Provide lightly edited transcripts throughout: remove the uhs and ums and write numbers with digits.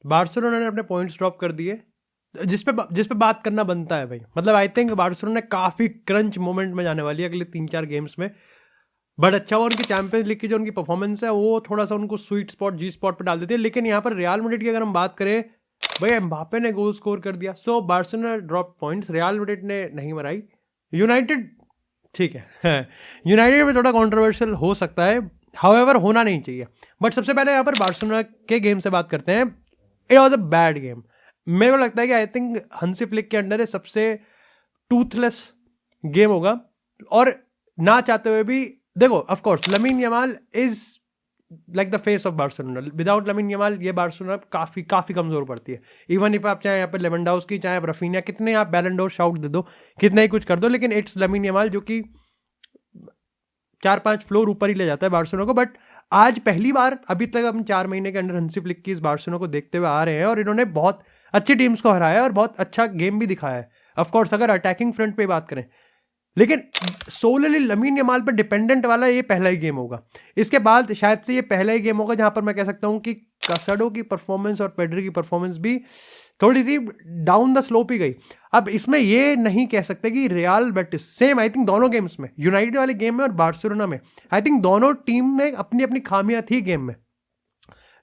Barcelona ने अपने points drop कर दिए, जिस पे बात करना बनता है भाई। मतलब आई थिंक बार्सिलोना काफ़ी क्रंच मोमेंट में जाने वाली है अगले 3-4 गेम्स में। बट अच्छा हुआ उनकी चैंपियंस लीग की जो उनकी परफॉर्मेंस है वो थोड़ा सा उनको स्वीट स्पॉट जी स्पॉट पे डाल देती है। लेकिन यहाँ पर रियल मैड्रिड की अगर हम बात करें, भाई एम्बापे ने गोल स्कोर कर दिया, so Barcelona drop points, Real Madrid ने नहीं मराई। यूनाइटेड ठीक है यूनाइटेड में थोड़ा कॉन्ट्रोवर्शियल हो सकता है, हाउएवर होना नहीं चाहिए। बट सबसे पहले यहाँ पर बार्सिलोना के गेम से बात करते हैं। It was a bad game. मेरे को लगता है कि आई थिंक हंसी फ्लिक के अंडर सबसे टूथलेस गेम होगा। और ना चाहते हुए भी देखो, of course Lamine Yamal is like the face of Barcelona. Without Lamine Yamal ये बार्सिलोना काफ़ी कमज़ोर पड़ती है। इवन इफ आप चाहे यहाँ पर लेवेंडोव्स्की, चाहे आप रफीनिया, कितने आप बैलन डोर शाउट दे दो, कितना ही कुछ कर दो, लेकिन इट्स लमीन यमाल जो कि 4-5 फ्लोर ऊपर ही ले जाता है बार्सिलोना को। बट आज पहली बार अभी तक हम 4 महीने के अंडर हंसी फ्लिक की इस बार्सिलोना को देखते हुए आ रहे हैं और इन्होंने बहुत अच्छी टीम्स को हराया और बहुत अच्छा गेम भी दिखाया है। ऑफकोर्स अगर अटैकिंग फ्रंट पे बात करें, लेकिन सोलली लमीन यमाल पर डिपेंडेंट वाला ये पहला ही गेम होगा। इसके बाद शायद से ये पहला ही गेम होगा जहां पर मैं कह सकता हूं कि कासाडो की परफॉर्मेंस और पेड्री की परफॉर्मेंस भी थोड़ी सी डाउन द स्लोप ही गई। अब इसमें ये नहीं कह सकते कि real Betis same, I think दोनों गेम्स में, यूनाइटेड वाले गेम में और बार्सिलोना में, आई थिंक दोनों टीम में अपनी अपनी खामियां थी गेम में,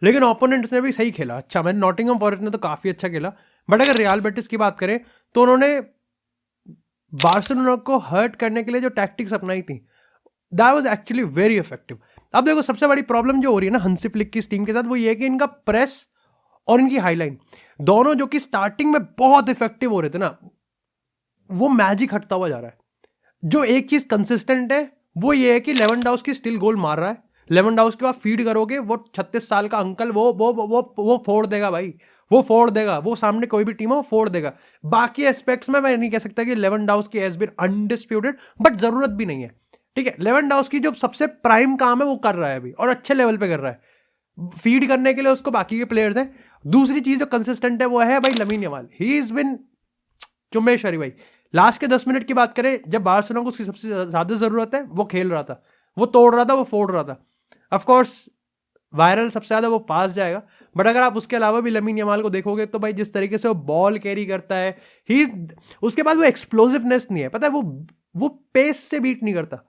लेकिन ओपोनेंट्स ने भी सही खेला। अच्छा, मैंने नॉटिंघम फॉरेस्ट ने तो काफ़ी अच्छा खेला, बट अगर रियल बेटिस की बात करें तो उन्होंने बार्सिलोना को हर्ट करने के लिए जो टैक्टिक्स अपनाई थी, that was actually very effective. अब देखो, सबसे बड़ी प्रॉब्लम जो हो रही है ना हंसी फ्लिक की इस टीम के साथ, वो ये है कि इनका प्रेस और इनकी हाईलाइन दोनों जो कि स्टार्टिंग में बहुत इफेक्टिव हो रहे थे ना, वो मैजिक हटता हुआ जा रहा है। जो एक चीज कंसिस्टेंट है वो ये है कि लेवेंडोव्स्की स्टिल गोल मार रहा है। लेवेंडोव्स्की को आप फीड करोगे, वो 36 साल का अंकल वो फोड़ देगा भाई, वो फोड़ देगा। वो सामने कोई भी टीम हो वो फोड़ देगा। बाकी एस्पेक्ट्स में मैं नहीं कह सकता कि Lewandowski has been undisputed, but जरूरत भी नहीं है। ठीक है, लेवेंडोव्स्की जो सबसे प्राइम काम है वो कर रहा है अभी, और अच्छे लेवल पे कर रहा है। फीड करने के लिए उसको बाकी के प्लेयर्स हैं। दूसरी चीज जो कंसिस्टेंट है वो है भाई lamin Yamal. He is been चुम्बेश्वरी भाई। लास्ट के 10 मिनट की बात करें, जब बार्सिलोना को उसकी सबसे ज्यादा जरूरत है, वो खेल रहा था, वो तोड़ रहा था, वो फोड़ रहा था। ऑफकोर्स वायरल सबसे ज्यादा वो पास जाएगा, बट अगर आप उसके अलावा भी लमीन यमाल को देखोगे तो भाई जिस तरीके से वो बॉल कैरी करता है, ही उसके बाद वो एक्सप्लोसिवनेस नहीं है, पता है, वो पेस से बीट नहीं करता।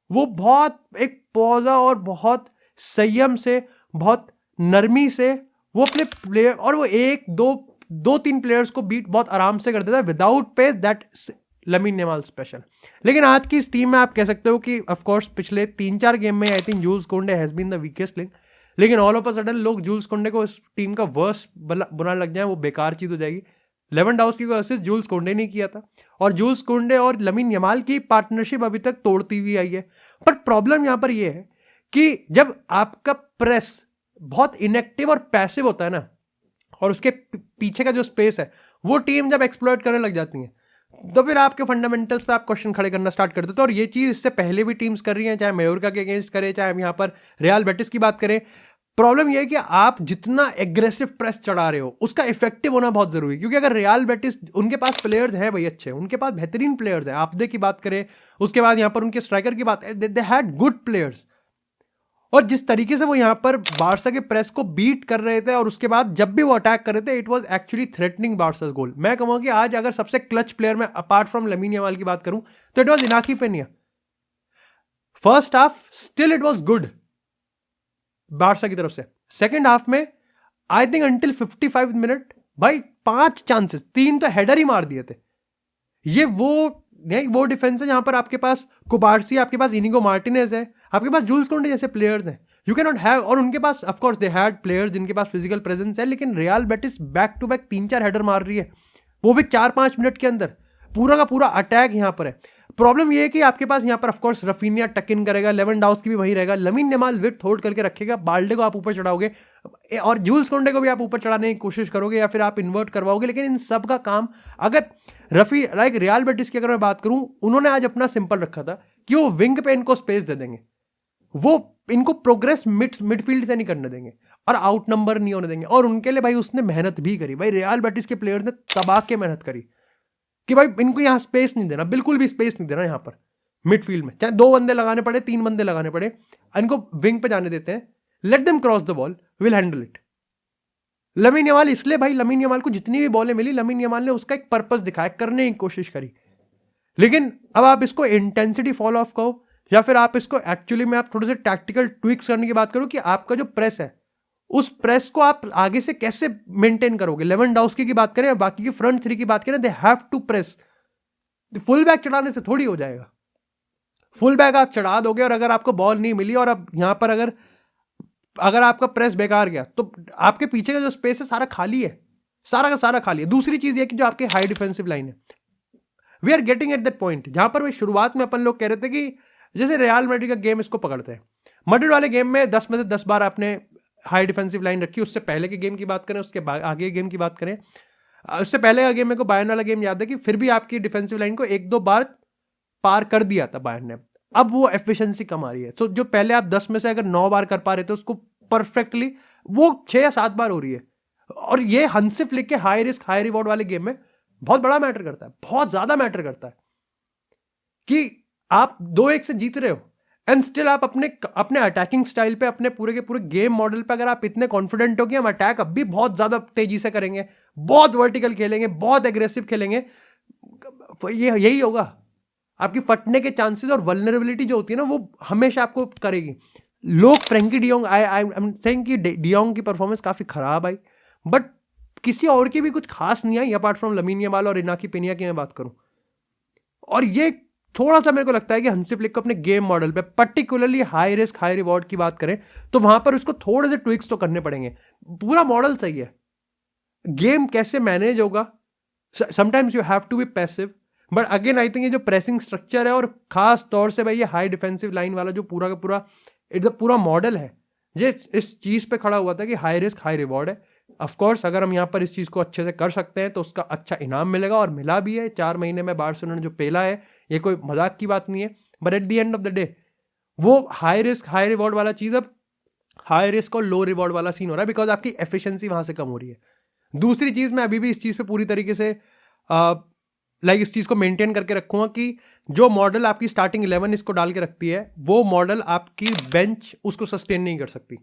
वो बहुत एक पौधा और बहुत संयम से, बहुत नरमी से वो अपने प्लेयर, और वो एक दो तीन प्लेयर्स को बीट बहुत आराम से कर देता है without pace. That Lamine Yamal special. लेकिन आज की इस टीम में आप कह सकते हो कि ऑफ कोर्स पिछले 3-4 गेम में I think Jules Kounde has been the weakest link, लेकिन ऑल ऑफ अ सडन लोग जूल्स कोंडे को इस टीम का वर्स्ट बुना लग जाए, वो बेकार चीज हो जाएगी। लेवेंडोव्स्की को असिस्ट जूल्स कोंडे ने किया था, और जूल्स कोंडे और लमीन यमाल की पार्टनरशिप अभी तक तोड़ती हुई आई है। पर प्रॉब्लम यहां पर यह है कि जब आपका प्रेस बहुत इनएक्टिव और पैसिव होता है ना, और उसके पीछे का जो स्पेस है वो टीम जब एक्सप्लॉइट करने लग जाती है, तो फिर आपके फंडामेंटल्स पे आप क्वेश्चन खड़े करना स्टार्ट कर देते हो। और ये चीज इससे पहले भी टीम्स कर रही हैं, चाहे मायोर्का के अगेंस्ट करें, चाहे हम यहाँ पर रियल बेटिस की बात करें। प्रॉब्लम यह है कि आप जितना एग्रेसिव प्रेस चढ़ा रहे हो उसका इफेक्टिव होना बहुत जरूरी है, क्योंकि अगर रियल बेटिस, उनके पास प्लेयर्स हैं भाई अच्छे, उनके पास बेहतरीन प्लेयर्स हैं। आपदे की बात करें, उसके बाद यहाँ पर उनके स्ट्राइकर की बात, दे हैड गुड प्लेयर्स। और जिस तरीके से वो यहाँ पर बार्सा के प्रेस को बीट कर रहे थे, और उसके बाद जब भी वो अटैक कर रहे थे, it was actually threatening Barca's goal. मैं कहूंगा कि आज अगर सबसे क्लच प्लेयर में अपार्ट फ्रॉम लमीन यमाल की बात करूं तो it was Inaki Pena. First half still it was good Barca की तरफ से। सेकेंड हाफ में आई थिंक अंटिल 55 मिनट भाई 5 चांसेस, 3 तो हेडर ही मार दिए थे। ये वो डिफेंस है जहां पर आपके पास कुबार्सी, आपके पास इनिगो मार्टिनेज है, आपके पास जूल्स कोंडे जैसे प्लेयर्स हैं। यू कैन नॉट हैव, और उनके पास of course they had players जिनके पास फिजिकल प्रेजेंस है, लेकिन Real Betis back to back 3-4 header मार रही है, वो भी 4-5 मिनट के अंदर। पूरा का पूरा अटैक यहां पर है। प्रॉब्लम ये है कि आपके पास यहाँ पर ऑफ कोर्स रफीनिया टक इन करेगा, लेवेंडोव्स्की भी वहीं रहेगा, लमीन यमाल विड्थ होल्ड करके रखेगा, बाल्डे को आप ऊपर चढ़ाओगे और जूल्स कोंडे को भी आप ऊपर चढ़ाने की कोशिश करोगे, या फिर आप इन्वर्ट करवाओगे। लेकिन इन सब का काम, अगर लाइक रियल बेटिस की अगर मैं बात करूं, उन्होंने आज अपना सिंपल रखा था कि वो विंग पे इनको स्पेस दे देंगे, वो इनको प्रोग्रेस मिडफील्ड से नहीं करने देंगे और आउट नंबर नहीं होने देंगे। और उनके लिए भाई उसने मेहनत भी करी, भाई रियल बेटिस के प्लेयर ने तबाह के मेहनत करी कि भाई इनको यहां स्पेस नहीं देना, बिल्कुल भी स्पेस नहीं देना यहां पर मिडफील्ड में। चाहे 2 बंदे लगाने पड़े, 3 बंदे लगाने पड़े, इनको विंग पे जाने देते हैं, let them cross the ball, will handle it. Lamine Yamal इसलिए भाई, लमीन यमाल को जितनी भी बॉलें मिली, लमीन यमाल ने उसका एक पर्पस दिखाया, करने की कोशिश करी। लेकिन अब आप इसको इंटेंसिटी फॉल ऑफ कहो, या फिर आप इसको एक्चुअली में आप थोड़े से टैक्टिकल ट्विक्स करने की बात करो कि आपका जो प्रेस है, उस प्रेस को आप आगे से कैसे मेंटेन करोगे। लेवेंडोव्स्की की बात करें, बाकी की फ्रंट थ्री की बात करें, they have to press. Full back चढ़ाने से थोड़ी हो जाएगा। फुल बैक आप चढ़ा दोगे और अगर आपको बॉल नहीं मिली और अब यहां पर अगर आपका प्रेस बेकार गया तो आपके पीछे का जो स्पेस है सारा खाली है, सारा का सारा खाली है। दूसरी चीज ये कि जो आपकी हाई डिफेंसिव लाइन है, we are getting at that point जहां पर शुरुआत में अपन लोग कह रहे थे कि जैसे रियल मैड्रिड का गेम इसको पकड़ते हैं। मैड्रिड वाले गेम में 10 में से 10 बार आपने हाई डिफेंसिव लाइन रखी। उससे पहले के गेम की बात करें, उसके आगे के गेम की बात करें, उससे पहले का गेम मेरे को बायर्न वाला गेम याद है कि फिर भी आपकी डिफेंसिव लाइन को 1-2 बार पार कर दिया था बायर्न ने। अब वो एफिशिएंसी कम आ रही है। तो जो पहले आप 10 में से अगर 9 बार कर पा रहे थे उसको परफेक्टली, वो 6 या 7 बार हो रही है। और ये हंसी फ्लिक के हाई रिस्क हाई रिवॉर्ड वाले गेम में बहुत बड़ा मैटर करता है, बहुत ज्यादा मैटर करता है कि आप 2-1 से जीत रहे हो एंड स्टिल आप अपने अटैकिंग स्टाइल पे, अपने पूरे के पूरे गेम मॉडल पे अगर आप इतने कॉन्फिडेंट हो कि हम अटैक अब भी बहुत ज्यादा तेजी से करेंगे, बहुत वर्टिकल खेलेंगे, बहुत एग्रेसिव खेलेंगे, ये यही होगा। आपकी फटने के चांसेस और वल्नरेबिलिटी जो होती है ना, वो हमेशा आपको करेगी। लोग Frenkie de Jong, I am saying कि डियोंग की परफॉर्मेंस काफी खराब आई, बट किसी और की भी कुछ खास नहीं आई अपार्ट फ्रॉम लमीन यमाल और इनाकी पेनिया की मैं बात करूं। और ये थोड़ा सा मेरे को लगता है कि हंसी फ्लिक को अपने गेम मॉडल पे, particularly high risk high reward की बात करें तो वहां पर उसको थोड़े से ट्विक्स तो करने पड़ेंगे। पूरा मॉडल सही है, गेम कैसे मैनेज होगा, sometimes you have to be passive, but again I think ये जो प्रेसिंग स्ट्रक्चर है और खास तौर से भाई ये हाई डिफेंसिव लाइन वाला जो पूरा का पूरा इट्स पूरा मॉडल है, ये इस चीज पे खड़ा हुआ था कि हाई रिस्क हाई रिवॉर्ड है। ऑफ कोर्स अगर हम यहाँ पर इस चीज को अच्छे से कर सकते हैं तो उसका अच्छा इनाम मिलेगा, और मिला भी है। 4 महीने में बार्सिलोना ने जो पेला है, ये कोई मजाक की बात नहीं है। But at the end of the day वो हाई रिस्क हाई रिवॉर्ड वाला चीज अब हाई रिस्क और लो रिवॉर्ड वाला सीन हो रहा है, बिकॉज आपकी एफिशिएंसी वहां से कम हो रही है। दूसरी चीज, मैं अभी भी इस चीज पे पूरी तरीके से इस चीज को मेंटेन करके रखूंगा कि जो मॉडल आपकी स्टार्टिंग 11 इसको डाल के रखती है, वो मॉडल आपकी बेंच उसको सस्टेन नहीं कर सकती।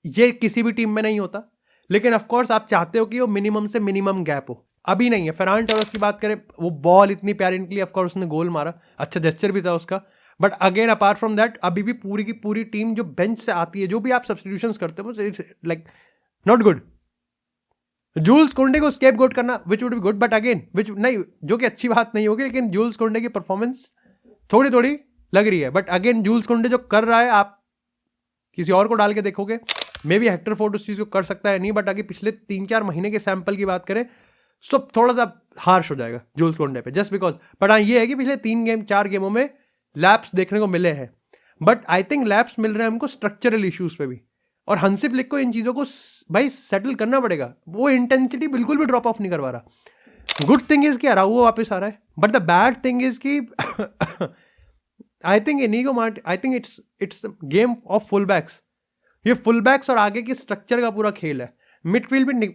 ये किसी भी टीम में नहीं होता, लेकिन ऑफ कोर्स आप चाहते हो कि वो मिनिमम से मिनिमम गैप हो। अभी नहीं है। फरहान टोरेस की बात करें, वो बॉल इतनी प्यारी निकली, ऑफ कोर्स उसने गोल मारा, अच्छा जेस्चर भी था उसका, but again apart from that अभी भी पूरी की पूरी टीम जो बेंच से आती है, जो भी आप सब्स्टिट्यूशंस करते हो, लाइक नॉट गुड। जूल्स कुंडे को स्केप गोट करना which would be good, but again which नहीं, जो कि अच्छी बात नहीं होगी, लेकिन जूल्स कुंडे की परफॉर्मेंस थोड़ी थोड़ी लग रही है। बट अगेन जूल्स कुंडे जो कर रहा है, आप किसी और को डाल के देखोगे, मे बी हेक्टर फोर्ड उस चीज को कर सकता है नहीं, बट अगर पिछले 3-4 महीने के सैंपल की बात करें सब थोड़ा सा हार्श हो जाएगा जूल्स कुंडे पे, जस्ट बिकॉज। बट हाँ, ये है कि पिछले 3-4 गेमों में लैप्स देखने को मिले हैं, बट आई थिंक लैप्स मिल रहे हैं हमको स्ट्रक्चरल इश्यूज पे भी, और हंसी फ्लिक को इन चीजों को भाई सेटल करना पड़ेगा। वो इंटेंसिटी बिल्कुल भी ड्रॉप ऑफ नहीं करवा रहा। गुड थिंग इज कि अराउओ वापस आ रहा है, but the bad thing is कि I think Inigo Mart, I think it's game of full backs. ये फुल बैक्स और आगे की स्ट्रक्चर का पूरा खेल है। मिडफील्ड भी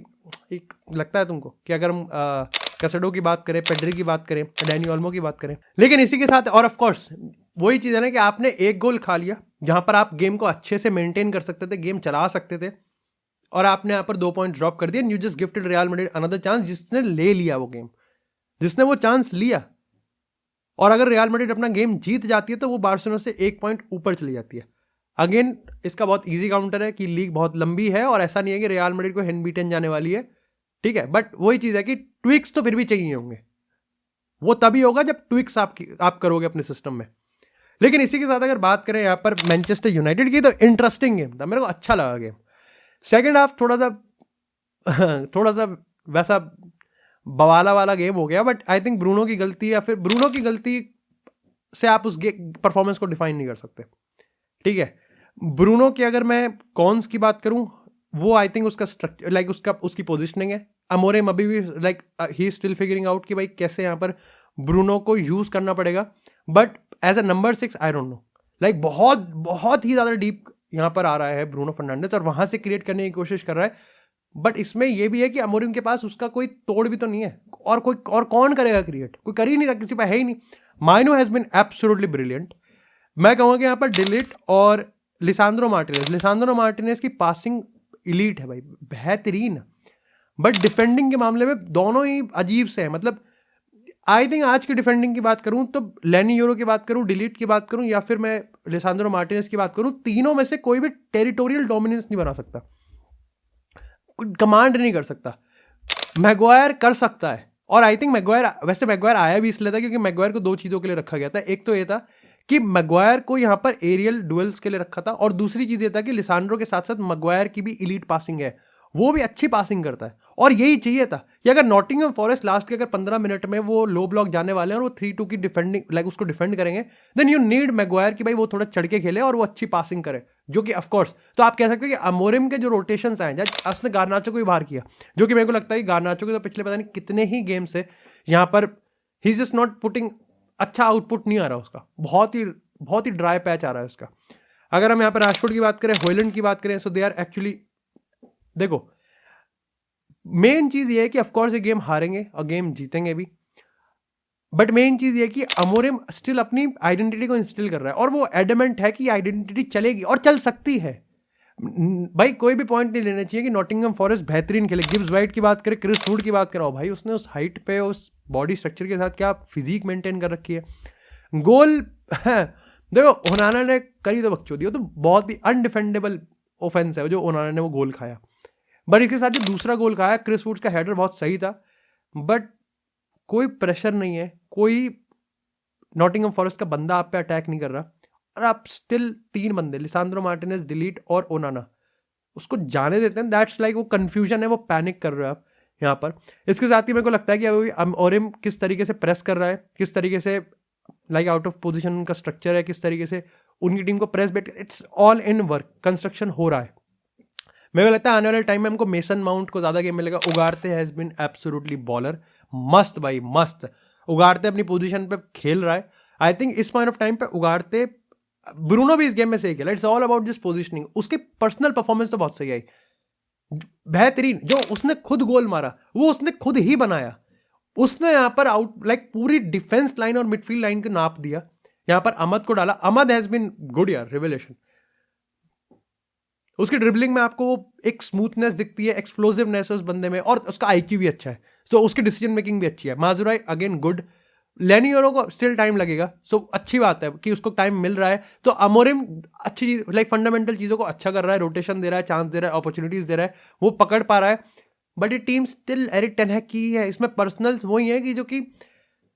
लगता है तुमको कि अगर हम कैसेडो की बात करें, पेड्री की बात करें, डैनी ओल्मो की बात करें, लेकिन इसी के साथ और ऑफ कोर्स वही चीज़ है ना कि आपने एक गोल खा लिया जहां पर आप गेम को अच्छे से मेंटेन कर सकते थे, गेम चला सकते थे, और आपने यहाँ पर 2 पॉइंट ड्रॉप कर दिए। You just gifted real Madrid another chance, जिसने ले लिया वो गेम, जिसने वो चांस लिया। और अगर रियल मैड्रिड अपना गेम जीत जाती है तो वो बार्सिलोना से 1 पॉइंट ऊपर चली जाती है। अगेन इसका बहुत इजी काउंटर है कि लीग बहुत लंबी है और ऐसा नहीं है कि रियल मैड्रिड को अनबीटन जाने वाली है, ठीक है, बट वही चीज़ है कि ट्विक्स तो फिर भी चाहिए होंगे। वो तभी होगा जब ट्विक्स आप करोगे अपने सिस्टम में। लेकिन इसी के साथ अगर बात करें यहाँ पर मैनचेस्टर यूनाइटेड की, तो इंटरेस्टिंग गेम था, मेरे को अच्छा लगा गेम। सेकेंड हाफ थोड़ा सा वैसा बवाला वाला गेम हो गया, बट आई थिंक ब्रूनो की गलती, या फिर ब्रूनो की गलती से आप उस परफॉर्मेंस को डिफाइन नहीं कर सकते, ठीक है। ब्रूनो की अगर मैं कॉन्स की बात करूं, वो आई थिंक उसका स्ट्रक्चर, लाइक उसकी पोजिशनिंग है। अमोरिम अभी भी like he still figuring out कि भाई कैसे यहाँ पर ब्रूनो को यूज करना पड़ेगा, but as a number 6 I don't know, like बहुत ही ज्यादा डीप यहाँ पर आ रहा है ब्रूनो फर्नांडिस और वहां से क्रिएट करने की कोशिश कर रहा है। बट इसमें यह भी है कि अमोरिम के पास उसका कोई तोड़ भी तो नहीं है, और कौन करेगा क्रिएट, कोई कर ही नहीं रहा, किसी पर है ही नहीं। माइनो हैज बीन एब्सोल्युटली ब्रिलियंट। मैं कहूँगा कि यहाँ पर डिलिट और लिसांद्रो मार्टिनेज की पासिंग इलीट है भाई, बेहतरीन। बट डिफेंडिंग के मामले में दोनों ही अजीब से हैं। मतलब आई थिंक आज की डिफेंडिंग की बात करूं तो लेनी यूरो की बात करूं, डिलीट की बात करूं, या फिर मैं लिसांड्रो मार्टिनेज की बात करूं, तीनों में से कोई भी टेरिटोरियल डोमिनेंस नहीं बना सकता, कमांड नहीं कर सकता। मैगवायर कर सकता है, और आई थिंक मैगवायर आया भी इसलिए था क्योंकि मैगवायर को दो चीज़ों के लिए रखा गया था। एक तो ये था कि मैगवायर को यहाँ पर एरियल डुएल्स के लिए रखा था, और दूसरी चीज़ ये था कि लिसांड्रो के साथ साथ मैगवायर की भी इलीट पासिंग है, वो भी अच्छी पासिंग करता है। और यही चाहिए था कि अगर नॉटिंघम फॉरेस्ट लास्ट के अगर 15 मिनट में वो लो ब्लॉक जाने वाले हैं और वो 3-2 की डिफेंडिंग उसको डिफेंड करेंगे, देन यू नीड मैगवायर कि भाई वो थोड़ा चढ़ के खेले और वो अच्छी पासिंग करे, जो कि ऑफकोर्स तो आप कह सकते हो कि अमोरिम के जो रोटेशंस आए, जब उसने गार्नाचो को भी बाहर किया, जो कि मेरे को लगता है कि गार्नाचो के तो पिछले पता नहीं कितने ही गेम से यहाँ पर he is just not putting, अच्छा आउटपुट नहीं आ रहा उसका, बहुत ही ड्राई पैच आ रहा है उसका। अगर हम यहाँ पर राशफोर्ड की बात करें, हॉयलैंड की बात करें, सो दे आर एक्चुअली, देखो मेन चीज ये है कि ऑफकोर्स ये गेम हारेंगे और गेम जीतेंगे भी, बट मेन चीज ये है कि अमोरिम स्टिल अपनी आइडेंटिटी को इंस्टिल कर रहा है, और वो एडमेंट है कि आइडेंटिटी चलेगी और चल सकती है। भाई कोई भी पॉइंट नहीं लेना चाहिए कि नॉटिंघम फॉरेस्ट बेहतरीन खेले। गिब्स वाइट की बात करें, क्रिस वुड की बात करो, भाई उसने उस हाइट पे उस बॉडी स्ट्रक्चर के साथ क्या फिजिक मेंटेन कर रखी है। गोल देखो ओनाना ने करी तो बकचोदी, वो तो बहुत ही अनडिफेंडेबल ऑफेंस है जो ओनाना ने वो गोल खाया, बट इसके साथ जो दूसरा गोल खाया क्रिस वुड्स का हेडर बहुत सही था, बट कोई प्रेशर नहीं है, कोई नॉटिंघम फॉरेस्ट का बंदा आप पे अटैक नहीं कर रहा, और आप स्टिल 3 बंदे लिसांड्रो मार्टिनेज, डिलीट और ओनाना उसको जाने देते हैं। दैट्स लाइक वो कंफ्यूजन है, वो पैनिक कर रहे हो आप यहाँ पर। इसके साथ ही मेरे को लगता है कि अभी अमोरिम किस तरीके से प्रेस कर रहा है, किस तरीके से लाइक आउट ऑफ पोजीशन उनका स्ट्रक्चर है, किस तरीके से उनकी टीम को प्रेस बैठ, it's all in work, construction हो रहा है। मेरे को लगता है आने वाले टाइम में हमको मेसन माउंट को ज्यादा गेम मिलेगा। उगारते हैज बीन एब्सोल्युटली बॉलर, मस्त भाई मस्त। उगारते अपनी पोजीशन पे खेल रहा है। आई थिंक इस पॉइंट ऑफ टाइम पे उगारते, ब्रूनो भी इस गेम में सही खेला, it's all about this positioning. उसकी पर्सनल परफॉर्मेंस तो बहुत सही आई, बेहतरीन। जो उसने खुद गोल मारा वो उसने खुद ही बनाया, उसने यहाँ पर आउट लाइक पूरी डिफेंस लाइन और मिडफील्ड लाइन को नाप दिया, यहाँ पर अहमद को डाला। अहमद हैज बीन गुड यार, रिवेलेशन। उसकी ड्रिबलिंग में आपको एक स्मूथनेस दिखती है, एक्सप्लोसिवनेस है उस बंदे में, और उसका आईक्यू भी अच्छा है, सो उसकी डिसीजन मेकिंग भी अच्छी है। माजुराई अगेन गुड, लेनी यूरो को स्टिल टाइम लगेगा, सो अच्छी बात है कि उसको टाइम मिल रहा है। तो अमोरिम अच्छी चीज लाइक फंडामेंटल चीज़ों को अच्छा कर रहा है, रोटेशन दे रहा है, चांस दे रहा है, अपॉर्चुनिटीज दे रहा है, वो पकड़ पा रहा है। बट ये टीम स्टिल एरिक टेन हैग की है, इसमें पर्सनल्स वही है कि जो कि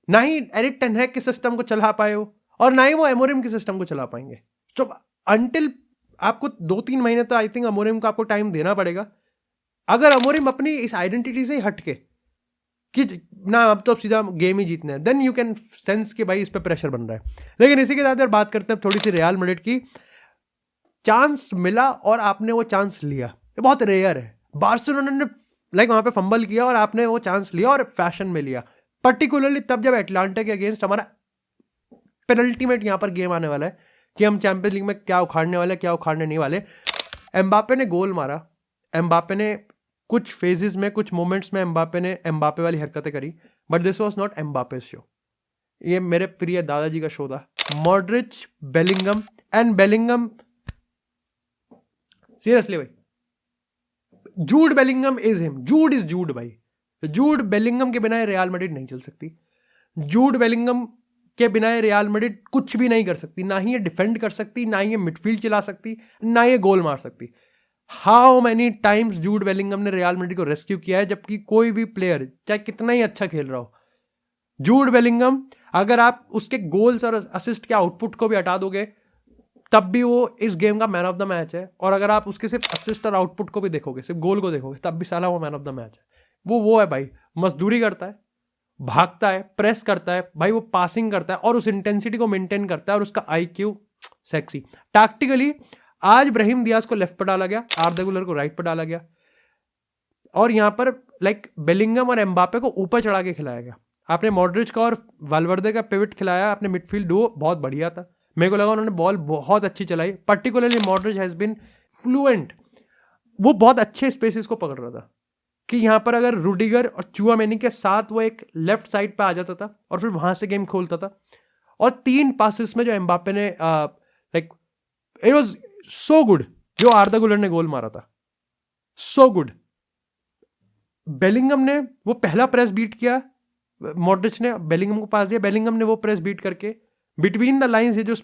ना ही एरिक टेन हैग के सिस्टम को चला पाए हो और ना ही वो अमोरिम के सिस्टम को चला पाएंगे। तो अंटिल आपको 2-3 महीने तो आई थिंक अमोरिम को आपको टाइम देना पड़ेगा। अगर अमोरिम अपनी इस आइडेंटिटी से ही हटके कि ना अब तो सीधा गेम ही जीतना है, देन यू कैन सेंस कि भाई इस पे प्रेशर बन रहा है। लेकिन इसी के साथ यार बात करते हैं थोड़ी सी रियल मैड्रिड की। चांस मिला और आपने वो चांस लिया, ये बहुत रेयर है। बार्सिलोना ने लाइक वहां पे फंबल किया और आपने वो चांस लिया और फैशन में लिया, पर्टिकुलरली तब जब एटलांटा के अगेंस्ट हमारा पेनल्टीमेट यहाँ पर गेम आने वाला है कि हम चैंपियंस लीग में क्या उखाड़ने वाले, क्या उखाड़ने नहीं वाले। एम्बापे ने गोल मारा, एम्बापे ने कुछ फेजेस में, कुछ मोमेंट्स में एम्बापे ने एम्बापे वाली हरकतें करी, but this was not Mbappe show. ये मेरे प्रिय दादाजी का शो था। Modric, Bellingham and Bellingham, seriously भाई, Jude Bellingham is him, Jude is Jude भाई। जूड बेलिंगम के बिना रियल मैड्रिड नहीं चल सकती। जूड बेलिंगम के बिना रियल मैड्रिड कुछ भी नहीं कर सकती, ना ही ये डिफेंड कर सकती, ना ही ये मिडफील्ड चला सकती, ना ये गोल मार सकती। How many times Jude Bellingham ने रियल मैड्रिड को रेस्क्यू किया है, जबकि कोई भी प्लेयर चाहे कितना ही अच्छा खेल रहा हो, जूड बेलिंगम अगर आप उसके गोल्स और असिस्ट के आउटपुट को भी हटा दोगे तब भी वो इस गेम का मैन ऑफ द मैच है। और अगर आप उसके सिर्फ असिस्ट और आउटपुट को भी देखोगे, सिर्फ गोल को देखोगे, तब भी साला वो मैन ऑफ द मैच है। वो है भाई, मजदूरी करता है, भागता है, प्रेस करता है भाई, वो पासिंग करता है और उस इंटेंसिटी को मेंटेन करता है, और उसका आईक्यू सेक्सी। टैक्टिकली आज ब्राहिम दियाज को लेफ्ट पर डाला गया, आर्दा गुलर को राइट पर डाला गया, और यहां पर लाइक बेलिंगम और एम्बापे को ऊपर चढ़ा के खिलाया गया। आपने मॉड्रिच का और वाल्वर्दे का पिवट खिलाया, आपने मिडफील्ड डुओ बहुत बढ़िया था। मेरे को लगा उन्होंने बॉल बहुत अच्छी चलाई, particularly Modric has been fluent. वो बहुत अच्छे स्पेसेस को पकड़ रहा था कि यहाँ पर अगर रूडिगर और चुआमेनी के साथ वो एक लेफ्ट साइड पे आ जाता था और फिर वहां से गेम खोलता था। और 3 पासेस में जो एम्बापे ने like it was so good, जो आर्दा गुलर ने गोल मारा था, सो गुड। बेलिंगम ने वो पहला प्रेस बीट किया, मॉड्रिच ने बेलिंगम को पास दिया, बेलिंगम ने वो प्रेस बीट करके बिटवीन द लाइंस ये जो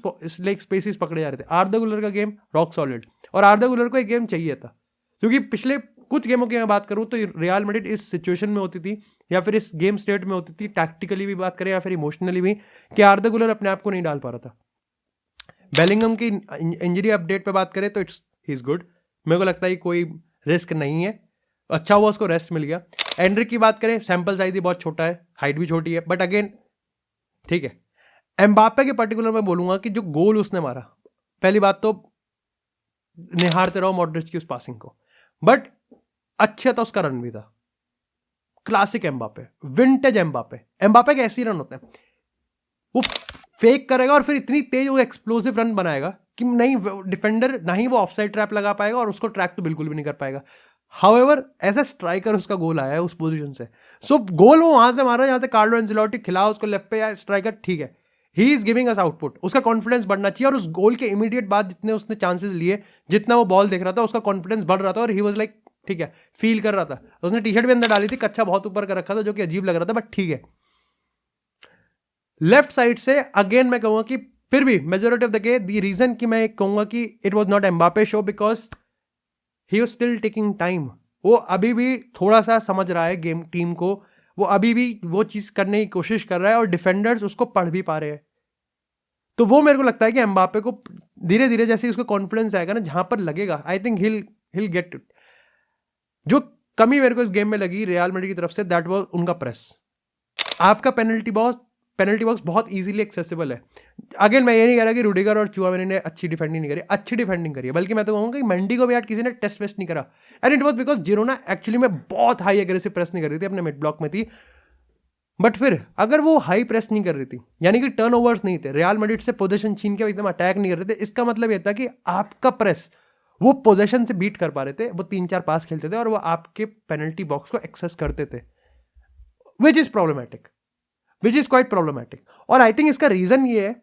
लाइक स्पेसेस पकड़े जा रहे थे, आर्दा गुलर का गेम रॉक सॉलिड। और आर्दा गुलर को एक गेम चाहिए था, क्योंकि पिछले कुछ गेमों की मैं बात करूं तो रियल मैड्रिड इस सिचुएशन में होती थी या फिर इस गेम स्टेट में होती थी, टैक्टिकली भी बात करें या फिर इमोशनली भी, कि आर्दा गुलर अपने आप को नहीं डाल पा रहा था। बेलिंगम की इंजरी अपडेट पे बात करें तो ही इज गुड, मेरे को लगता है कोई रिस्क नहीं है, अच्छा हुआ उसको रेस्ट मिल गया। एंड्रिक की बात करें, सैंपल साइज ही बहुत छोटा है, हाइट भी छोटी है, बट अगेन ठीक है। एम्बापे के पर्टिकुलर मैं बोलूंगा कि जो गोल उसने मारा, पहली बात तो निहारते रहो मॉड्रिच की उस पासिंग को, बट अच्छा था उसका रन भी था, classic Mbappe, vintage Mbappe. Mbappe के ऐसे ही रन होते हैं, वो फेक करेगा और फिर इतनी तेज वो एक्सप्लोसिव रन बनाएगा कि नहीं डिफेंडर ना ही वो ऑफसाइड ट्रैप लगा पाएगा और उसको ट्रैक तो बिल्कुल भी नहीं कर पाएगा। हाउएवर एज अ स्ट्राइकर उसका गोल आया है उस पोजीशन से, सो गोल वो वहां से मारा जहां से कार्लो एंजेलोटी खिला उसको लेफ्ट पे, या स्ट्राइकर ठीक है, he is giving us output, उसका कॉन्फिडेंस बढ़ना चाहिए। और उस गोल के इमीडिएट बाद जितने उसने चांसेस लिए, जितना वो बॉल देख रहा था, उसका कॉन्फिडेंस बढ़ रहा था और ही वाज लाइक ठीक है, फील कर रहा था। उसने टी शर्ट भी अंदर डाली थी, कच्चा बहुत ऊपर कर रखा था जो कि अजीब लग रहा था, बट ठीक है। लेफ्ट साइड से अगेन मैं कहूंगा कि फिर भी majority of the game, the reason कि मैं कहूंगा कि it was not Mbappe show because he was still taking time. वो अभी भी थोड़ा सा समझ रहा है गेम टीम को, वो अभी भी वो चीज करने की कोशिश कर रहा है और डिफेंडर्स उसको पढ़ भी पा रहे हैं। तो वो मेरे को लगता है कि एम्बापे को धीरे धीरे जैसे उसको कॉन्फिडेंस आएगा ना, जहां पर लगेगा, I think hill get it. जो कमी मेरे को इस गेम में लगी रियल मैड्रिड की तरफ से, दैट वाज उनका प्रेस। आपका पेनल्टी बॉक्स बहुत इजीली एक्सेसिबल है। अगेन मैं ये नहीं कह रहा कि रुडिगर और चुआमेनी ने अच्छी डिफेंडिंग नहीं करी, अच्छी डिफेंडिंग करी है, बल्कि मैं तो कहूँगा कि मंडी को भी आज किसी ने टेस्ट वेस्ट नहीं करा, and it was because Girona actually में बहुत हाई एग्रेसिव प्रेस नहीं कर रही थी, अपने मिड ब्लॉक में थी। बट फिर अगर वो हाई प्रेस नहीं कर रही थी, यानी कि टर्नओवर्स नहीं थे, रियल मैड्रिड से पोजीशन छीन के एकदम अटैक नहीं कर रहे थे, इसका मतलब ये था कि आपका प्रेस वो पोजीशन से बीट कर पा रहे थे, वो 3-4 पास खेलते थे और वो आपके पेनल्टी बॉक्स को एक्सेस करते थे, विच इज क्वाइट प्रॉब्लमैटिक। और आई थिंक इसका रीजन ये है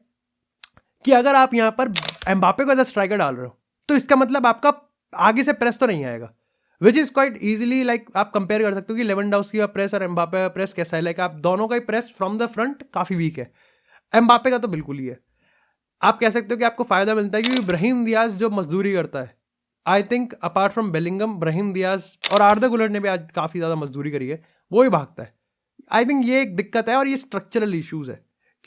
कि अगर आप यहां पर एम्बापे को एज अ स्ट्राइकर डाल रहे हो, तो इसका मतलब आपका आगे से प्रेस तो नहीं आएगा, which is quite easily like आप कंपेयर कर सकते हो कि लेवेंडोव्स्की का प्रेस और एम्बापे का प्रेस कैसा है। लाइक आप दोनों का ही प्रेस फ्रॉम द फ्रंट काफी वीक है, एम्बापे का तो बिल्कुल ही है। आप कह सकते हो कि आपको फायदा मिलता है क्योंकि ब्राहिम दियाज जो मजदूरी करता है, I think apart from Bellingham, Brahim Diaz और आर्दा गुलर ने भी आज काफी ज्यादा मजदूरी करी है, वो ही भागता है। आई थिंक ये एक दिक्कत है और ये स्ट्रक्चरल इश्यूज है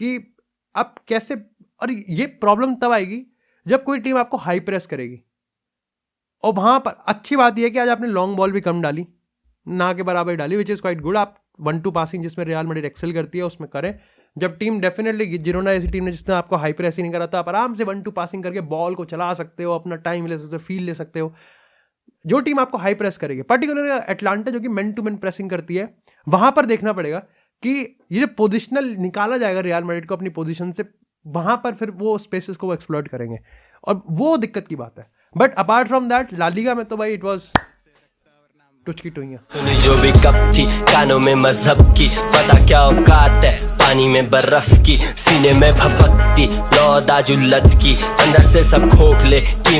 कि आप कैसे, और ये प्रॉब्लम तब आएगी जब कोई टीम आपको हाई प्रेस करेगी। और वहां पर अच्छी बात यह है कि आज आपने लॉन्ग बॉल भी कम डाली, ना के बराबर डाली, विच इज क्वाइट गुड। आप 1-2 पासिंग जिसमें रियल मैड्रिड एक्सेल करती है उसमें करें, जब टीम डेफिनेटली जिरोना ऐसी टीम ने जिसने आपको हाई प्रेस ही नहीं करा, तो आप आराम से 1-2 पासिंग करके बॉल को चला सकते हो, अपना टाइम ले सकते हो, फील ले सकते हो। जो टीम आपको हाई प्रेस करेगी, पर्टिकुलरली एटलांटा जो कि मैन टू मैन प्रेसिंग करती है, वहां पर देखना पड़ेगा कि ये जो पोजिशनल निकाला जाएगा रियल मैड्रिड को अपनी पोजीशन से, वहां पर फिर वो स्पेसेस को वो एक्सप्लॉइट करेंगे और वो दिक्कत की बात है। But apart from that La Liga में तो भाई इट वाज टुच की टुइयां। सुनी जो भी कब थी कानों में मजहब की, पता क्या औकात है पानी में बर्फ की, सीने में भपकती लौदा जुल्लत की, अंदर से सब खोखले की